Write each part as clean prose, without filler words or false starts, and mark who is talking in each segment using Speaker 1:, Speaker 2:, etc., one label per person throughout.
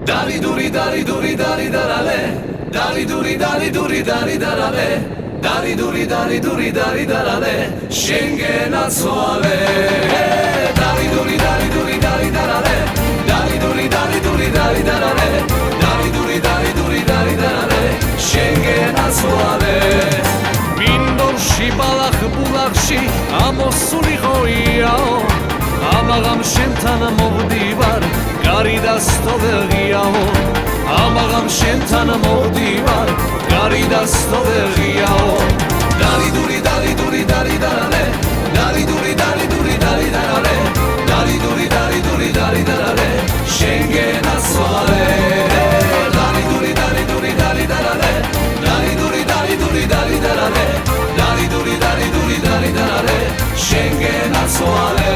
Speaker 1: Dari duri dari duri dari darale Dari duri dari duri dari darale Dari duri dari duri dari darale Shengena soale Dari duri dari duri dari darale Dari duri dari duri dari darale Dari duri dari duri dari darale Shengena soale Mindorshi balakh bulakshi amosuli qoiao Amagam shentana mogdivar gari dastovegiao Amagam shentana mogdivar gari dastovegiao Dari duri dari duri dari darale Dari duri dari duri dari darale Dari duri dari duri dari darale Shengena soale Dari duri dari duri dari darale Dari duri dari duri dari darale Dari duri dari duri dari darale Shengena soale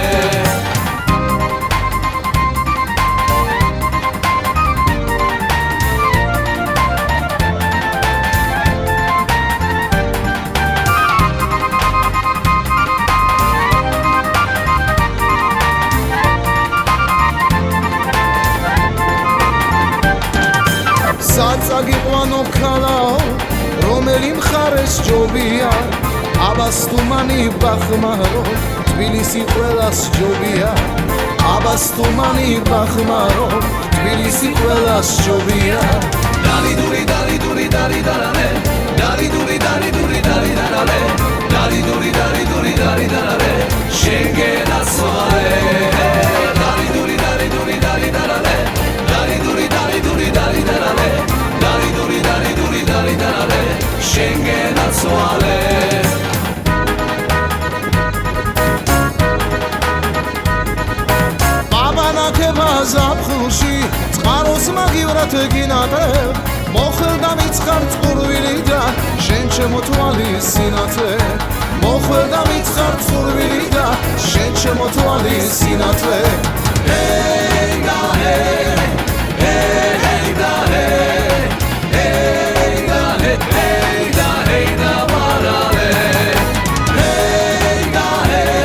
Speaker 2: Sagiqvano khalao romeli მხარეს ჯობია აბას თუმანი ბახმარო თბილისი ყველას ჯობია აბას თუმანი ბახმარო თბილისი ყველას ჯობია
Speaker 1: Dari duri dari duri dari darale Dari duri dari duri dari darale Dari duri dari duri dari darale Shengena soale Dari duri dari duri dari darale Dari duri dari duri dari darale Dari duri dari duri dari darale Shengena soale
Speaker 2: ზაფხულში წყაროს მაგივრად გინატე მოხელდა მიცხარ წყურვილი და შენ შემოთვალი სინათლე მოხელდა მიცხარ წყურვილი და შენ შემოთვალი სინათლე ჰეი და ჰეი ჰეი და ჰეი ჰეი და ჰეი და ჰეი და ვარალე ჰეი და ჰეი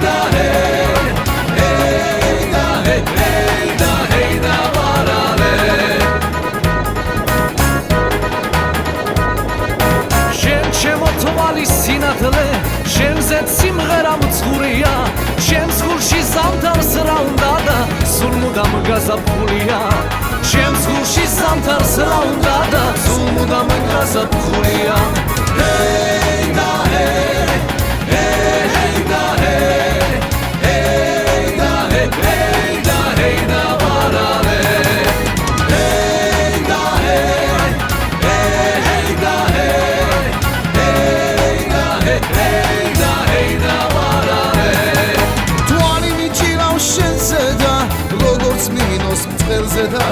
Speaker 2: და
Speaker 1: სინათლე შენზე სიმღერა მწყურია შენს გულში ზამთარს რა უნდა და სულ მუდამ გაზაფხულია შენს გულში ზამთარს რა უნდა და სულ მუდამ გაზაფხულია ჰეი და ჰეი ჰეი და ჰეი ჰეი და ჰეი და ჰეი და ვარალე ჰეი და ჰეი ჰეი და
Speaker 2: da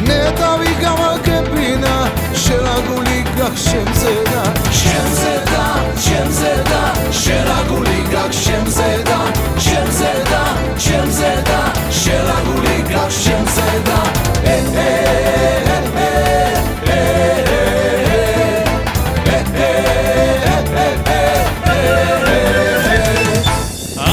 Speaker 2: netavი გამაკებინა შენაგული გახშემზედა
Speaker 1: შემზედა შემზედა შენაგული გახშემზედა შემზედა შემზედა შენაგული გახშემზედა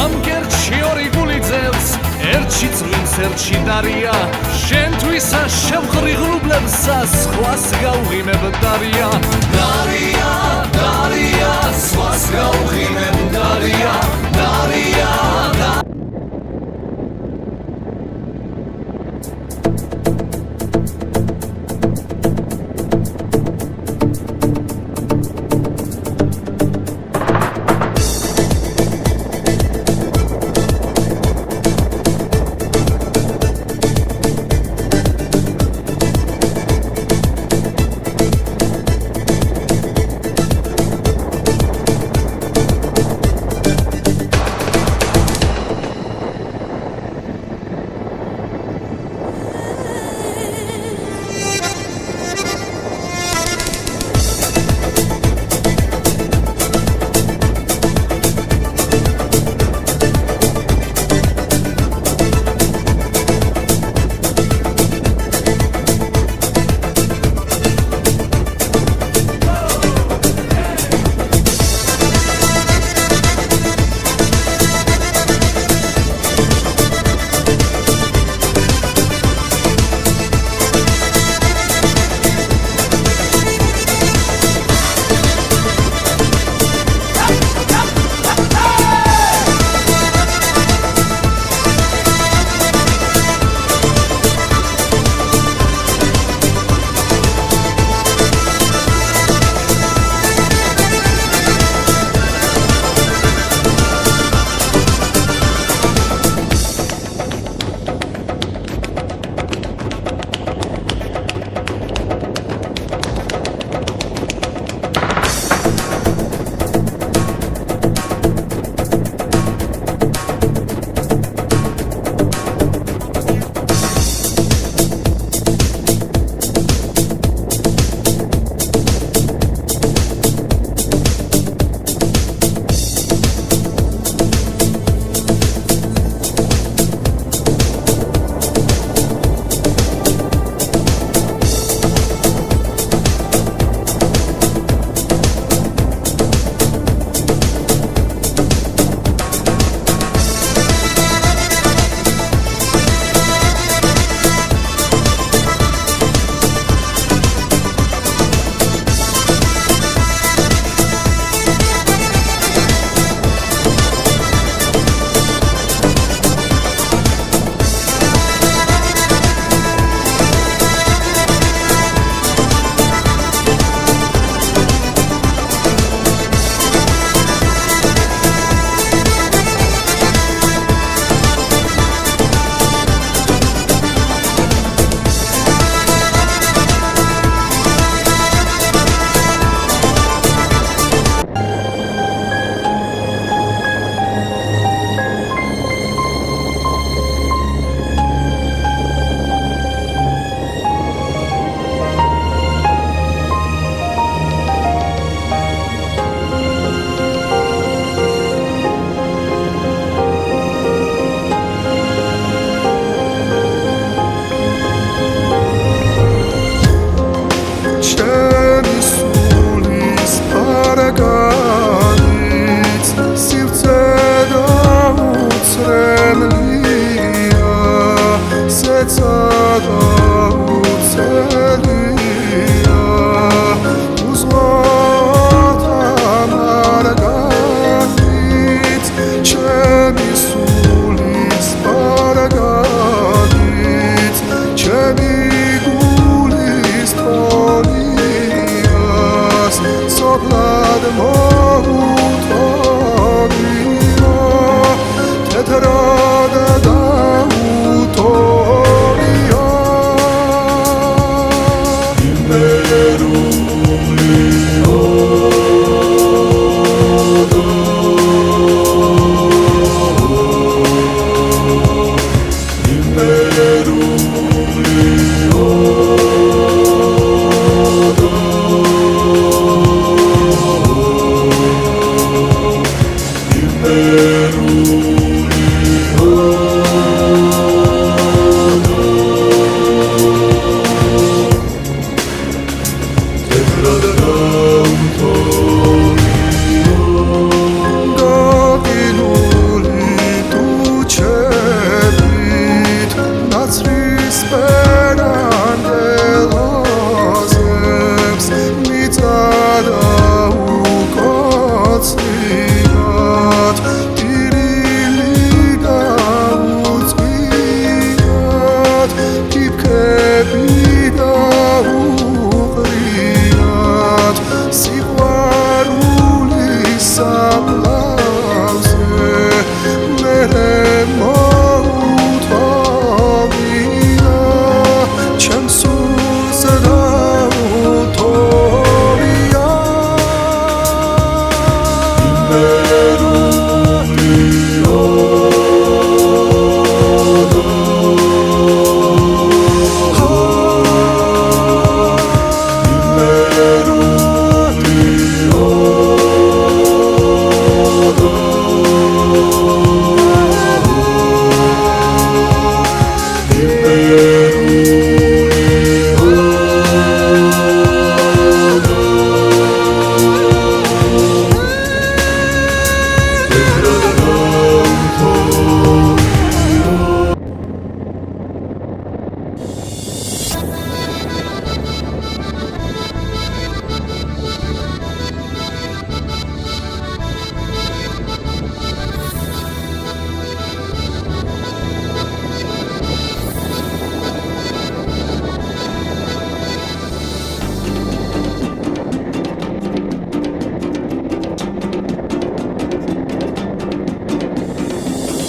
Speaker 1: ამ გერჩი ორი გული ძევს ერთში წვიმს ერთში დარია შენთვის შემღრიღლუბლებსა სხვას გაუღიმებ დარია დარია დარია სხვას გაუღიმებ დარია დარია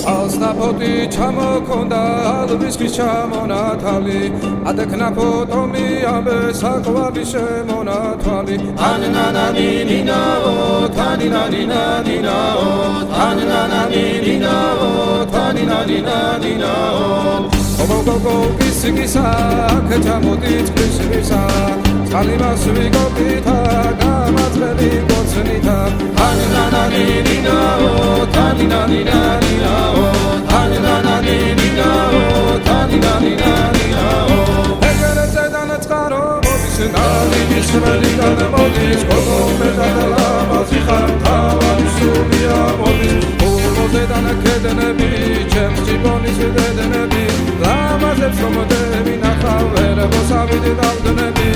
Speaker 3: Alsnapoti chamokonda alviski chamonatali adeknapotomi ambe sakwali shemonatali anana nina o tanina nina o anana nina o tanina nina o Ogogo kisigisa kechamoti kisisa Salimas vigopita gamatreli gotsenita anana nina o tanina nina o anana nina o tanina nina o Egereze danetskaro modis nali disveli gadmodis Gogo medala mazikar tavali sumia modis Ogoze danekedenebi chemchibonis dedenebi Lamazet somodebi nakhavere bosavidi davdenebi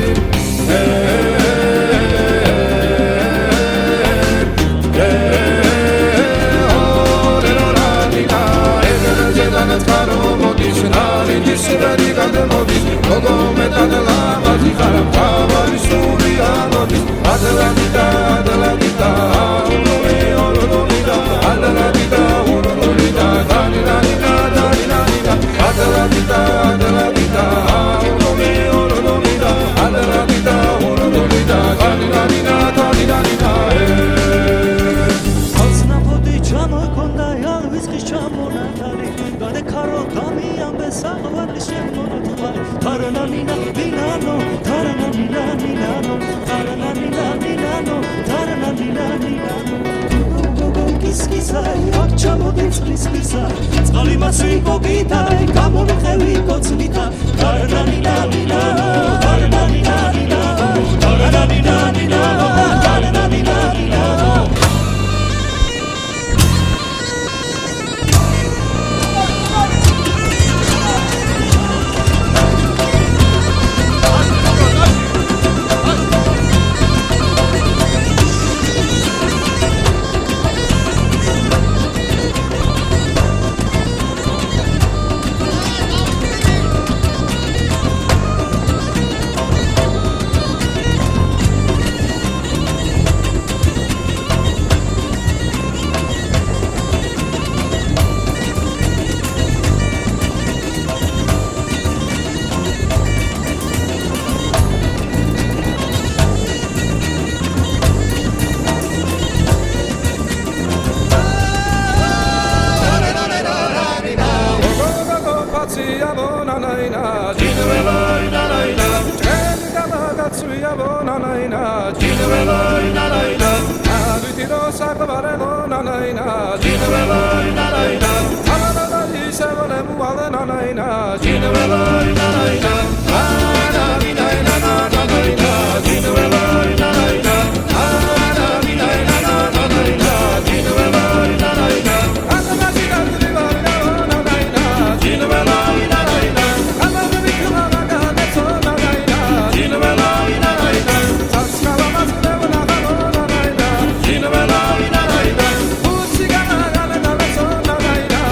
Speaker 3: გაცვია მონანაინა ჯინველოი ნანაინა ჩემი გამაგაცვია მონანაინა ჯინველოი ნანაინა ავიტირო საკვარელო ნანაინა ჯინველოი ნანაინა ამანაი სევოლე მუალე ნანაინა ჯინველოი ნანაინა